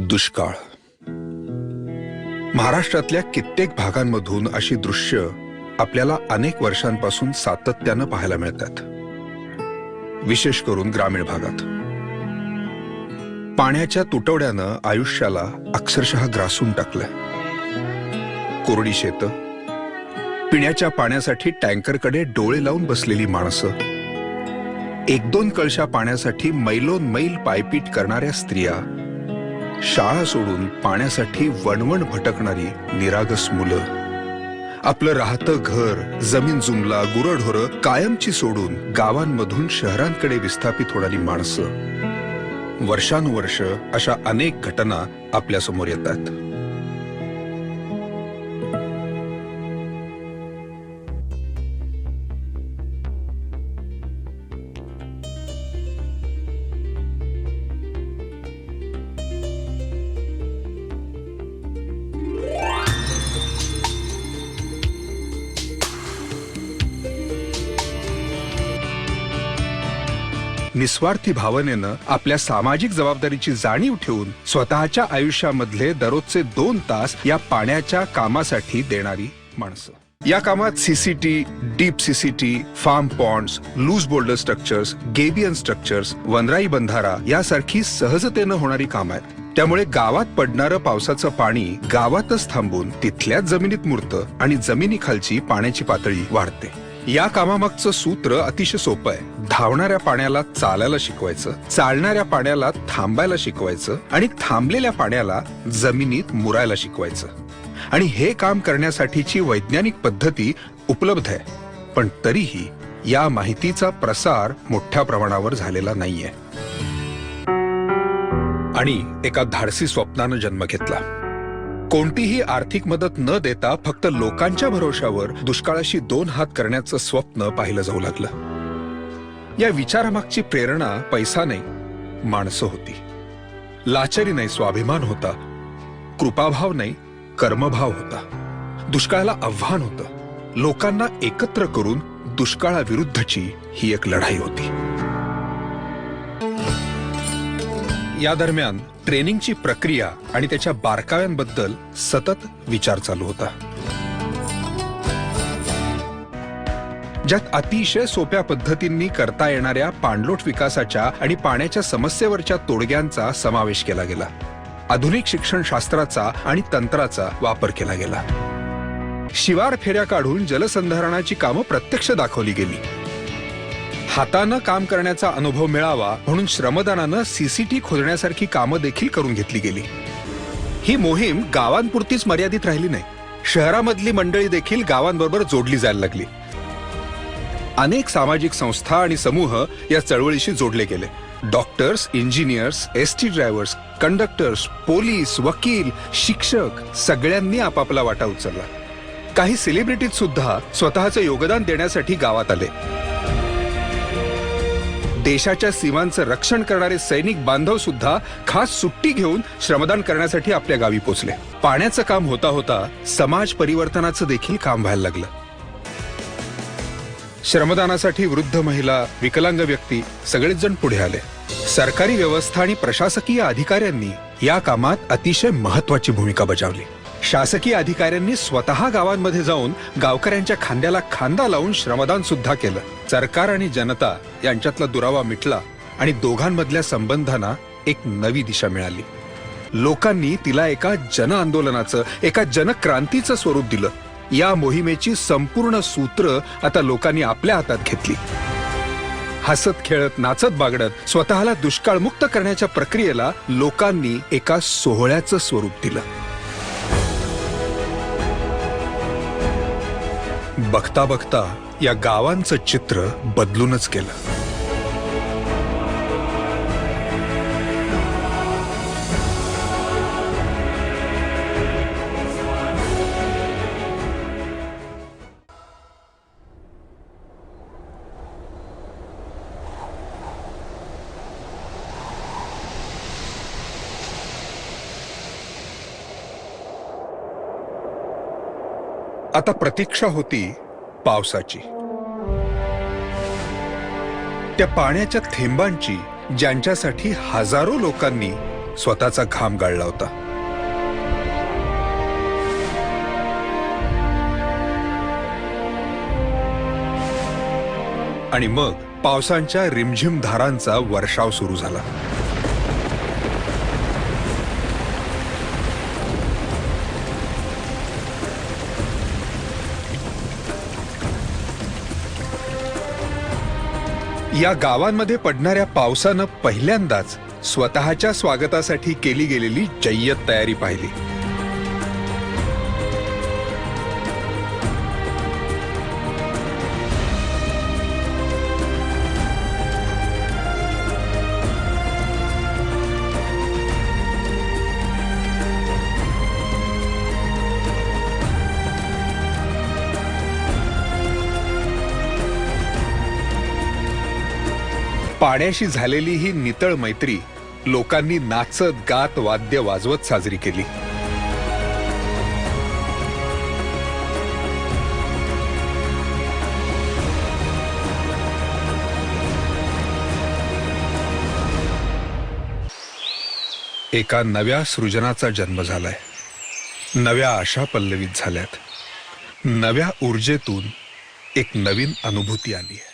दुष्काळ. महाराष्ट्रातल्या कित्येक भागांमधून अशी दृश्य आपल्याला अनेक वर्षांपासून सातत्यानं पाहायला मिळतात, विशेष करून ग्रामीण भागात. पाण्याच्या तुटवड्यानं आयुष्याला अक्षरशः ग्रासून टाकलंय. कोरडी शेतं, पिण्याच्या पाण्यासाठी टँकरकडे डोळे लावून बसलेली माणसं, एक दोन कळशा पाण्यासाठी मैलोन मैल पायपीट करणाऱ्या स्त्रिया, शाळा सोडून पाण्यासाठी वणवण भटकणारी निरागस मुलं, आपलं राहतं घर, जमीन जुमला, गुरंढोरं कायमची सोडून गावांमधून शहरांकडे विस्थापित होणारी माणसं. वर्षानुवर्ष अशा अनेक घटना आपल्या समोर येतात. निस्वार्थी भावनेनं आपल्या सामाजिक जबाबदारीची जाणीव ठेवून स्वतःच्या आयुष्यामधले दररोजचे 2 तास या पाण्याच्या कामासाठी देणारी माणसं. या कामात CCT, deep CCT, farm ponds, loose boulder structures, gabion structures, वनराई बंधारा यासारखी सहजतेनं होणारी कामं आहेत. त्यामुळे गावात पडणारं पावसाचं पाणी गावातच थांबून तिथल्याच जमिनीत मुरतं आणि जमिनीखालची पाण्याची पातळी वाढते. या कामामागचं सूत्र अतिशय सोपं आहे. धावणाऱ्या पाण्याला चालायला शिकवायचं, चालणाऱ्या पाण्याला थांबायला शिकवायचं आणि थांबलेल्या पाण्याला जमिनीत मुरायला शिकवायचं. आणि हे काम करण्यासाठीची वैज्ञानिक पद्धती उपलब्ध आहे, पण तरीही या माहितीचा प्रसार मोठ्या प्रमाणावर झालेला नाहीये. आणि एका धाडसी स्वप्नानं जन्म घेतला. कोणतीही आर्थिक मदत न देता फक्त लोकांच्या भरोशावर दुष्काळाशी 2 हात करण्याचं स्वप्न पाहिलं जाऊ लागलं. या विचारामागची प्रेरणा पैसा नाही, माणसं होती. लाचारी नाही, स्वाभिमान होता. कृपाभाव नाही, कर्मभाव होता. दुष्काळाला आव्हान होतं. लोकांना एकत्र करून दुष्काळाविरुद्धची ही एक लढाई होती. या दरम्यान ट्रेनिंगची प्रक्रिया आणि त्याच्या बारकाव्यांबद्दल सतत विचार चालू होता, ज्यात अतिशय सोप्या पद्धतींनी करता येणाऱ्या पाणलोट विकासाच्या आणि पाण्याच्या समस्येवरच्या तोडग्यांचा समावेश केला गेला. आधुनिक शिक्षणशास्त्राचा आणि तंत्राचा वापर केला गेला. शिवार फेऱ्या काढून जलसंधारणाची कामं प्रत्यक्ष दाखवली गेली. हातानं काम करण्याचा अनुभव मिळावा म्हणून श्रमदानानं सीसीटी खोदण्यासारखी कामं देखील करून घेतली गेली. ही मोहीम गावांपुरतीच मर्यादित राहिली नाही. शहरामधली मंडळी देखील गावांबरोबर जोडली जायला लागली. अनेक सामाजिक संस्था आणि समूह या चळवळीशी जोडले गेले. Doctors, engineers, ST drivers, conductors, police, वकील, शिक्षक सगळ्यांनी आपापला वाटा उचलला. काही सेलिब्रिटीज सुद्धा स्वतःचं योगदान देण्यासाठी गावात आले. देशाच्या सीमांचं रक्षण करणारे सैनिक बांधव सुद्धा खास सुट्टी घेऊन श्रमदान करण्यासाठी आपल्या गावी पोचले. पाण्याचं काम होता होता समाज परिवर्तनाचं देखील काम व्हायला लागलं. श्रमदानासाठी वृद्ध महिला, विकलांग व्यक्ती सगळेच जण पुढे आले. सरकारी व्यवस्था आणि प्रशासकीय अधिकाऱ्यांनी या कामात अतिशय महत्वाची भूमिका बजावली. शासकीय अधिकाऱ्यांनी स्वतः गावांमध्ये जाऊन गावकऱ्यांच्या खांद्याला खांदा लावून श्रमदान सुद्धा केलं. सरकार आणि जनता यांच्यातला दुरावा मिटला आणि दोघांमधल्या संबंधांना एक नवी दिशा मिळाली. लोकांनी तिला एका जन आंदोलनाचं, एका जनक्रांतीचं स्वरूप दिलं. या मोहिमेची संपूर्ण सूत्र आता लोकांनी आपल्या हातात घेतली. हसत खेळत नाचत बागडत स्वतःला दुष्काळमुक्त करण्याच्या प्रक्रियेला लोकांनी एका सोहळ्याचं स्वरूप दिलं. बघता बघता या गावांचं चित्र बदलूनच गेलं. आता प्रतीक्षा होती पावसाची, त्या पाण्याच्या थेंबांची ज्यांच्यासाठी हजारो लोकांनी स्वतःचा घाम गाळला होता. आणि मग पावसांच्या रिमझिम धारांचा वर्षाव सुरू झाला. या गावांमध्ये पडणाऱ्या पावसानं पहिल्यांदाच स्वतःच्या स्वागतासाठी केली गेलेली जय्यत तयारी पाहिली. पाण्याशी झालेली ही नितळ मैत्री लोकांनी नाचत गात वाद्य वाजवत साजरी केली. एका नव्या सृजनाचा जन्म झालाय. नव्या आशा पल्लवित झाल्यात. नव्या ऊर्जेतून एक नवीन अनुभूती आली आहे.